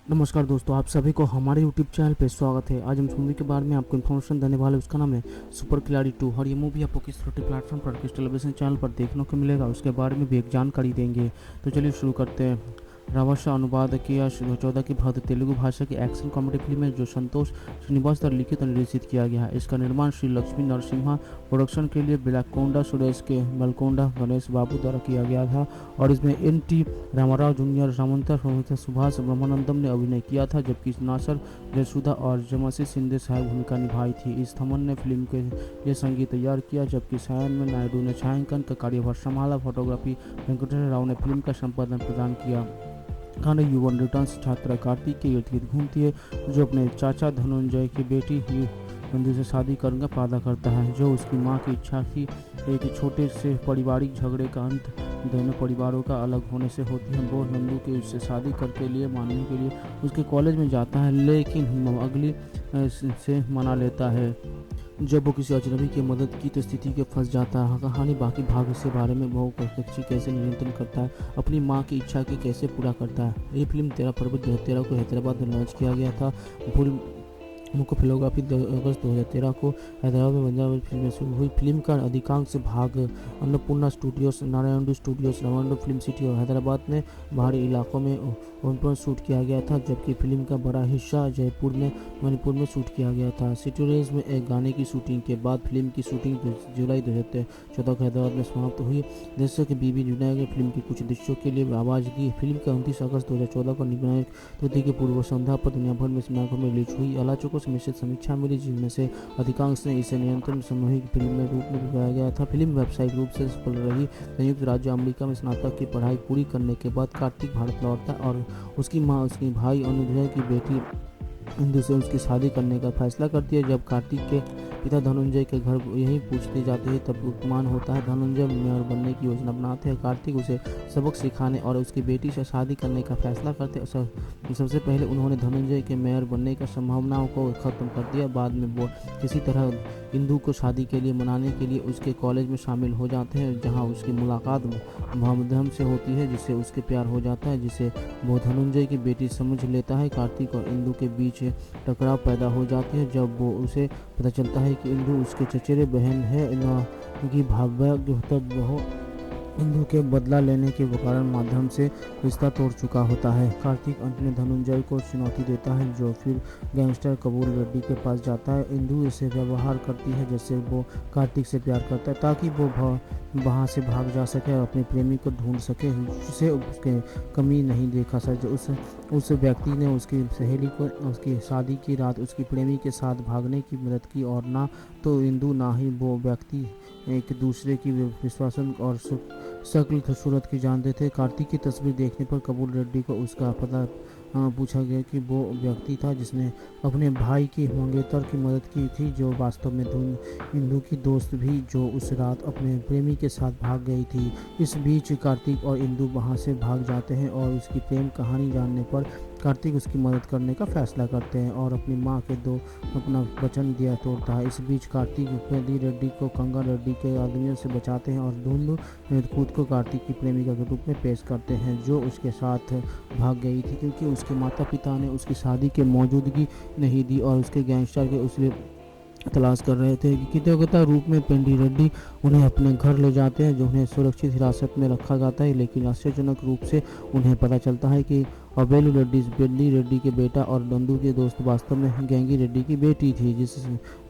नमस्कार दोस्तों, आप सभी को हमारे यूट्यूब चैनल पे स्वागत है। आज हम इस मूवी के बारे में आपको इन्फॉर्मेशन देने वाले, उसका नाम है सुपर खिलाड़ी 2 और ये मूवी आपको किस प्लेटफॉर्म पर, किस टेलीविजन चैनल पर देखने को मिलेगा, उसके बारे में भी एक जानकारी देंगे। तो चलिए शुरू करते हैं। रावशा अनुवाद किया 2014 की भारतीय तेलुगु भाषा की एक्शन कॉमेडी फिल्म है जो संतोष श्रीनिवास द्वारा लिखित और निर्देशित किया गया है। इसका निर्माण श्री लक्ष्मी नरसिम्हा प्रोडक्शन के लिए बिलाकोंडा सुरेश के मलकोंडा गणेश बाबू द्वारा किया गया था और इसमें एन.टी. रामाराव जूनियर, रामंता सोमिता, सुभाष ब्रह्मानंदम ने अभिनय किया था, जबकि नासर जयसुधा और जमसी शिंदे सहायक भूमिका निभाई थी। इस थमन ने फिल्म के लिए संगीत तैयार किया, जबकि सायन में नायडू ने छायांकन का कार्यभार संभाला। फोटोग्राफी वेंकटेश्वर राव ने फिल्म का संपादन प्रदान किया। गाने युवन रिटर्न्स छात्रा कार्तिक के इर्द गिर्द घूमती है, जो अपने चाचा धनंजय की बेटी नंदू से शादी करने का वादा करता है, जो उसकी मां की इच्छा थी। एक छोटे से पारिवारिक झगड़े का अंत दोनों परिवारों का अलग होने से होती है। वो नंदू के उससे शादी करके लिए मानने के लिए उसके कॉलेज में जाता है, लेकिन अगली से मना लेता है। जब वो किसी अजनबी की मदद की तो स्थिति के फंस जाता है। कहानी बाकी भाग इसके बारे में वो कैसे नियंत्रण करता है, अपनी माँ की इच्छा के कैसे पूरा करता है। ये फिल्म 13 फरवरी 2013 को हैदराबाद में लॉन्च किया गया था। मुख्य फिल्मोग्राफी अगस्त 2013 को हैदराबाद में पंजाब फिल्म में शुरू हुई। फिल्म का अधिकांश भाग अन्नपूर्णा स्टूडियोज, नारायण स्टूडियोज, रमंडो फिल्म सिटी और हैदराबाद में बाहरी इलाकों में पर शूट किया गया था, जबकि फिल्म का बड़ा हिस्सा जयपुर में मणिपुर में शूट किया गया था। सिटीरेज में एक गाने की शूटिंग के बाद फिल्म की शूटिंग जुलाई 2014 को हैदराबाद में समाप्त हुई। दर्शक की बीबी निर्णायक ने फिल्म के कुछ दृश्यों के लिए आवाज़ दी। फिल्म का 29 अगस्त 2014 को निर्णायक तिथि के पूर्व संध्या पर दुनिया भर में सिनेमाघरों में रिलीज हुई। आलोचकों से मिश्रित समीक्षा मिली, जिनमें से अधिकांश ने इसे नियंत्रण सामूहिक फिल्म में रूप में दिखाया गया था। फिल्म व्यावसायिक रूप से सफल रही। संयुक्त राज्य अमेरिका में स्नातक की पढ़ाई पूरी करने के बाद कार्तिक भारत लौटता और उसकी मां उसकी भाई अनुजय की बेटी इंदु से उसकी शादी करने का फैसला करती है। जब कार्तिक के पिता धनंजय के घर यही पूछते जाते हैं, तब उपमान होता है। धनंजय मेयर बनने की योजना बनाते हैं। कार्तिक उसे सबक सिखाने और उसकी बेटी से शादी करने का फैसला करते हैं। सबसे पहले उन्होंने धनंजय के मेयर बनने की संभावनाओं को खत्म कर दिया। बाद में वो किसी तरह इंदु को शादी के लिए मनाने के लिए उसके कॉलेज में शामिल हो जाते हैं, जहाँ उसकी मुलाकात माध्यम से होती है, जिससे उसके प्यार हो जाता है, जिसे वो धनंजय की बेटी समझ लेता है। कार्तिक और इंदु के बीच टकराव पैदा हो जाती है जब वो उसे पता चलता है कि इंदु उसके चचेरे बहन है, न कि भाग्य। तब वह इंदु के बदला लेने के कारण माध्यम से रिश्ता तोड़ चुका होता है। कार्तिक अंत में धनंजय को चुनौती देता है, जो फिर गैंगस्टर कपूर रेड्डी के पास जाता है। इंदु इसे व्यवहार करती है जैसे वो कार्तिक से प्यार करता है, ताकि वो वहाँ से भाग जा सके और अपने प्रेमी को ढूंढ सके, उसे उसके कमी नहीं देखा सके। उस व्यक्ति ने उसकी सहेली को उसकी शादी की रात उसकी प्रेमी के साथ भागने की मदद की, और ना तो इंदु ना ही वो व्यक्ति एक दूसरे की विश्वासन और शक्ल सूरत की जानते थे। कार्तिक की तस्वीर देखने पर कपूर रेड्डी को उसका पता पूछा गया कि वो व्यक्ति था जिसने अपने भाई की मंगेतर की मदद की थी, जो वास्तव में इंदु की दोस्त भी, जो उस रात अपने प्रेमी के साथ भाग गई थी। इस बीच कार्तिक और इंदु वहां से भाग जाते हैं और उसकी प्रेम कहानी जानने पर कार्तिक उसकी मदद करने का फैसला करते हैं और अपनी मां के दो अपना वचन दिया तोड़ता है। इस बीच कार्तिक रेड्डी को कंगा रेड्डी के आदमियों से बचाते हैं और दोनों खुद को कार्तिक की प्रेमिका के रूप में पेश करते हैं, जो उसके साथ भाग गई थी, क्योंकि उसके माता पिता ने उसकी शादी की मौजूदगी नहीं दी और उसके गैंगस्टर के उसके तलाश कर रहे थे। कृतज्ञता रूप में पेंडी रेड्डी उन्हें अपने घर ले जाते हैं, जो उन्हें सुरक्षित हिरासत में रखा जाता है, लेकिन आश्चर्यजनक रूप से उन्हें पता चलता है कि अबेलू पेंडी रेड्डी के बेटा और नंदू के दोस्त वास्तव में गैंगी रेड्डी की बेटी थी। जिस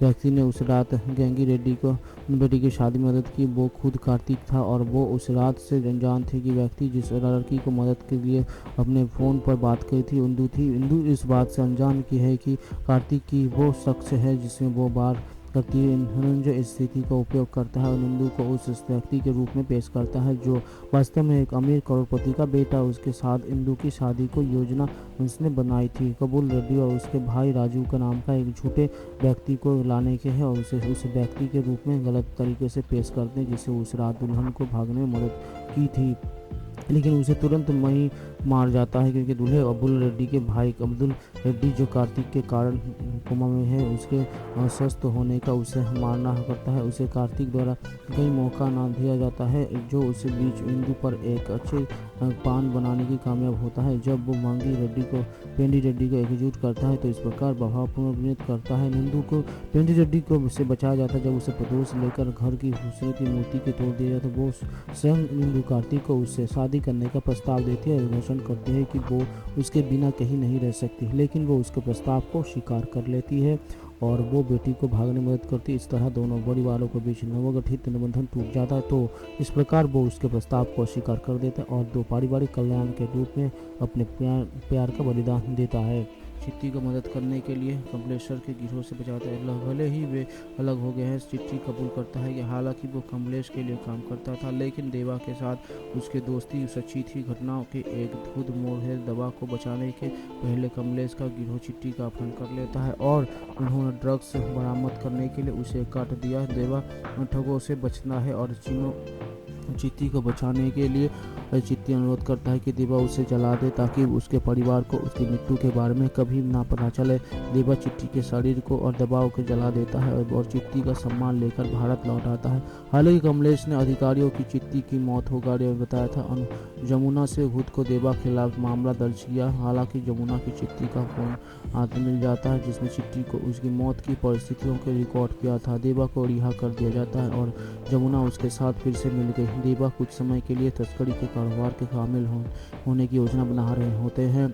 व्यक्ति ने उस रात गैंगी रेड्डी को बेटी की शादी में मदद की, वो खुद कार्तिक था, और वो उस रात से अनजान थे कि व्यक्ति जिस लड़की को मदद के लिए अपने फ़ोन पर बात की थी इंदु थी। इंदु इस बात से अनजान की है कि कार्तिक की वो शख्स है जिसमें वो बार करती है। धनंजय इस स्थिति का उपयोग करता है और नंदू को उस व्यक्ति के रूप में पेश करता है, जो वास्तव में एक अमीर करोड़पति का बेटा। उसके साथ इंदु की शादी को योजना उसने बनाई थी। कपूर रेड्डी और उसके भाई राजू का नाम का एक झूठे व्यक्ति को लाने के हैं और उसे उस व्यक्ति के रूप में गलत तरीके से पेश करते हैं, जिसे उस रात दुल्हन को भागने में मदद की थी, लेकिन उसे तुरंत वहीं मार जाता है, क्योंकि दूल्हे अब्दुल रेड्डी के भाई अब्दुल रेड्डी, जो कार्तिक के कारण कोमा में है, उसके स्वस्थ होने का उसे मारना करता है। उसे कार्तिक द्वारा कई मौका ना दिया जाता है, जो उसे बीच इंदु पर एक अच्छे पान बनाने की कामयाब होता है। जब वो पेंडी रेड्डी को एकजुट करता है तो इस प्रकार प्रभावपूर्ण अभिनय करता है। नंदू को पेंडी रेड्डी को से बचाया जाता है। जब उसे प्रदोष लेकर घर की खूबसूरत मूर्ति के तोड़ दिया जाता है, वो स्वयं नंदू कार्तिक को उससे शादी करने का प्रस्ताव देती है और घोषणा करती है कि वो उसके बिना कहीं नहीं रह सकती, लेकिन वो उसके प्रस्ताव को स्वीकार कर लेती है और वो बेटी को भागने में मदद करती है। इस तरह दोनों परिवारों के बीच नवगठित बंधन टूट जाता है। तो इस प्रकार वो उसके प्रस्ताव को स्वीकार कर देता है और दो पारिवारिक कल्याण के रूप में अपने प्यार का बलिदान देता है। चिट्टी को मदद करने के लिए कमलेश्वर के गिरोह से बचाता है। भले ही वे अलग हो गए हैं, चिट्टी कबूल करता है कि हालांकि वो कमलेश के लिए काम करता था, लेकिन देवा के साथ उसकी दोस्ती सच्ची थी। घटनाओं के एक अद्भुत मोड़ है। देवा को बचाने के पहले कमलेश का गिरोह चिट्टी का अपहरण कर लेता है और उन्होंने ड्रग्स बरामद करने के लिए उसे काट दिया। देवा ठगों से बचना है और चिट्टी को बचाने के लिए चिट्टी अनुरोध करता है कि देवा उसे जला दे ताकि उसके परिवार को उसकी मृत्यु के बारे में कभी ना पता चले। देवा चिट्टी के शरीर को और दबाव को जला देता है और चिट्टी का सम्मान लेकर भारत लौट आता है। हालांकि कमलेश ने अधिकारियों की चिट्टी की मौत हो गई बताया था। जमुना से खुद को देवा खिलाफ मामला दर्ज किया। हालांकि जमुना की चिट्टी का फोन हाथ मिल जाता है जिसमें चिट्टी को उसकी मौत की परिस्थितियों के रिकॉर्ड किया था। देवा को रिहा कर दिया जाता है और जमुना उसके साथ फिर से मिल गई। देवा कुछ समय के लिए तस्करी के कारोबार के शामिल होने की योजना बना रहे होते हैं।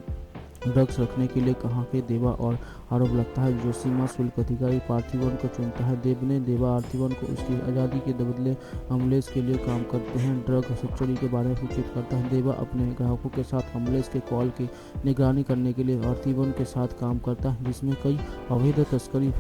ड्रग्स रखने के लिए कहाँ के देवा और आरोप लगता है जो सीमा शुल्क अधिकारी पार्थिवन को चुनता है। देवा पार्थिवन को उसकी आज़ादी के बदले कमलेश के लिए काम करते हैं। ड्रग चोरी के बारे में सूचित करता है। देवा अपने ग्राहकों के साथ कमलेश के कॉल की निगरानी करने के लिए पार्थिवन के साथ काम करता है, जिसमें कई अवैध तस्करी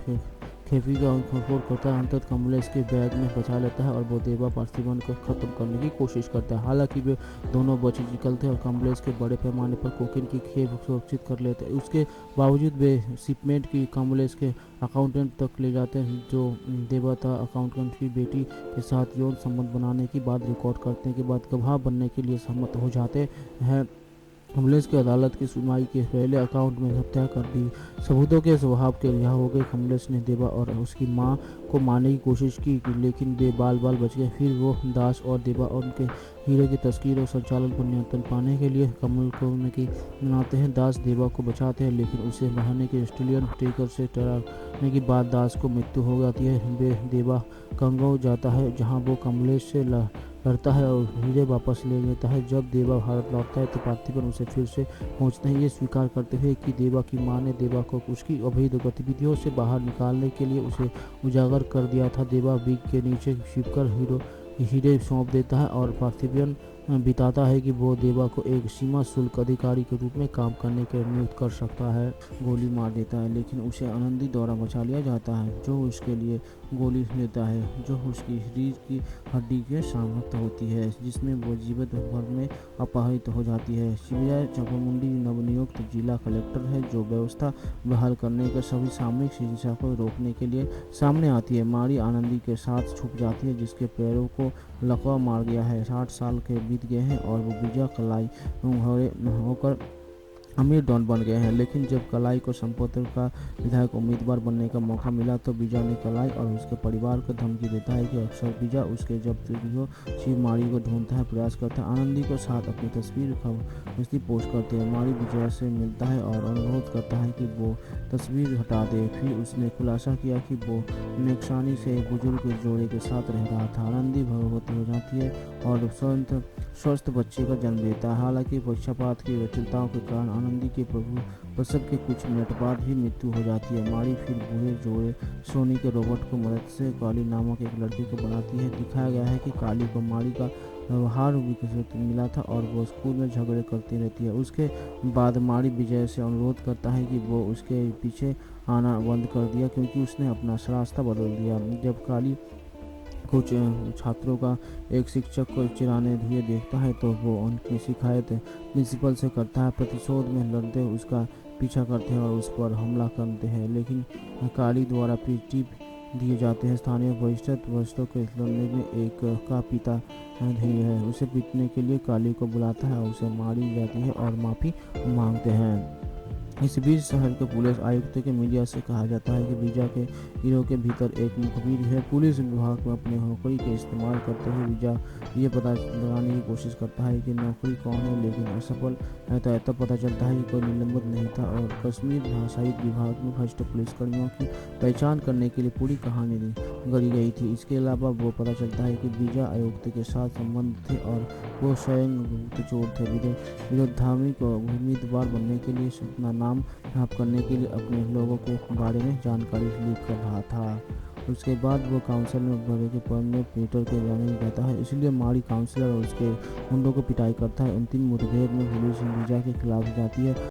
खेफी का खोर करता है। अंततः कमलेश के बैग में बचा लेता है और वो देवा पार्थिवन को खत्म करने की कोशिश करता है। हालांकि वे दोनों बचे निकलते हैं और कमलेश के बड़े पैमाने पर कोकीन की खेप सुरक्षित कर लेते हैं। उसके बावजूद वे शिपमेंट की कमलेश के अकाउंटेंट तक ले जाते हैं, जो देवा था अकाउंटेंट की बेटी के साथ यौन संबंध बनाने की बात रिकॉर्ड करने के बाद गवाह बनने के लिए सहमत हो जाते हैं। कमलेश की अदालत की सुनवाई के पहले अकाउंट में हत्या कर दी। सबूतों के स्वभाव के रिहा हो गए। कमलेश ने देवा और उसकी मां को मारने की कोशिश की, लेकिन वे बाल बच गए। फिर वो दास और देवा और उनके हीरे की तस्कीर और संचालन पर नियंत्रण पाने के लिए कमल को बनाते हैं। दास देवा को बचाते हैं, लेकिन उसे बहाने के ऑस्ट्रेलियन टेकर से टकराने के बाद दास को मृत्यु हो जाती है। वे देवा कंगो जाता है जहाँ वो कमलेश से लड़ता है और हीरे वापस ले लेता है। जब देवा भारत लौटता है तो पार्थिवन उसे फिर से पहुंचते हैं, ये स्वीकार करते हुए कि देवा की मां ने देवा को उसकी अवैध गतिविधियों से बाहर निकालने के लिए उसे उजागर कर दिया था। देवा बिग के नीचे छिपकर हीरे सौंप देता है और पार्थिवन बताता है कि वो देवा को एक सीमा शुल्क अधिकारी के रूप में काम करने के लिए नियुक्त कर सकता है। गोली मार देता है, लेकिन उसे आनंदी द्वारा बचा लिया जाता है, जो उसके लिए गोली लेता है, जो उसकी शरीर की हड्डी के सामर्थ्य होती है, जिसमें वो जीवन भर में अपहरित हो जाती है। शिवराज चामुंडी नवनियुक्त जिला कलेक्टर है, जो व्यवस्था बहाल करने का सभी सामूहिक हिंसा को रोकने के लिए सामने आती है। मारी आनंदी के साथ छुप जाती है, जिसके पैरों को लकवा मार गया है। 60 साल के बीत गए हैं और वो विजय कलाई होकर अमीर डॉन बन गए हैं। लेकिन जब कलाई को संपत्ति का विधायक उम्मीदवार बनने का मौका मिला तो विजय ने कलाई और उसके परिवार को धमकी देता है कि अक्सर विजय उसके जब शिव मारी को ढूंढता है, प्रयास करता है। आनंदी को साथ अपनी तस्वीर पोस्ट करते हैं। मारी विजय से मिलता है और अनुरोध करता है कि वो तस्वीर हटा दे। फिर उसने खुलासा किया कि वो नेक्सानी से एक बुजुर्ग जोड़े के साथ रह रहा था। आनंदी गर्भवती हो जाती है और स्वस्थ बच्चे का जन्म देता है। हालांकि पक्षपात की जटिलताओं के कारण आनंदी के प्रसव के कुछ मिनट बाद ही मृत्यु हो जाती है। मारी फिर बूढ़े जोड़े सोनी के रोबोट को मदद से काली नामक एक लड़की को बनाती है। दिखाया गया है कि काली को मारी का व्यवहार विकसित मिला था और वो स्कूल में झगड़े करती रहती है। उसके बाद मारी विजय से अनुरोध करता है कि वो उसके पीछे आना बंद कर दिया, क्योंकि उसने अपना रास्ता बदल दिया। जब काली कुछ छात्रों का एक शिक्षक को चिढ़ाने हुए देखता है तो वो उनकी शिकायत प्रिंसिपल से करता है। प्रतिशोध में लड़ते उसका पीछा करते हैं और उस पर हमला करते हैं, लेकिन काली द्वारा पीटी दिए जाते हैं। स्थानीय वरिष्ठों के लड़ने में एक का पिता नहीं है, उसे पीटने के लिए काली को बुलाता है और उसे मारी जाती है और माफ़ी मांगते हैं। इस बीच शहर के पुलिस आयुक्त के मीडिया से कहा जाता है कि वीजा के गिरोह के भीतर एक मुखबिर है। पुलिस विभाग में अपने नौकरी के इस्तेमाल करते हुए वीजा ये पता लगाने की कोशिश करता है कि नौकरी कौन है, लेकिन असफल रहता है। तब पता चलता है कि कोई निलंबित नहीं था और कश्मीर भाषाई विभाग में भ्रष्ट पुलिसकर्मियों की पहचान करने के लिए पूरी कहानी गढ़ी गई थी। इसके अलावा वो पता चलता है कि वीजा आयुक्त के साथ संबंध थे और वो स्वयं गुप्तचोर थे। विरोधामी को उम्मीदवार बनने के लिए अपना नाम साफ करने के लिए अपने लोगों के बारे में जानकारी लीक कर रहा था। उसके बाद वो काउंसिल में बड़े के पद में पीटर के जाने रहता है, इसलिए माड़ी काउंसिलर और उसके गुंडों को पिटाई करता है। अंतिम मुठभेड़ में पुलिस वीजा के खिलाफ जाती है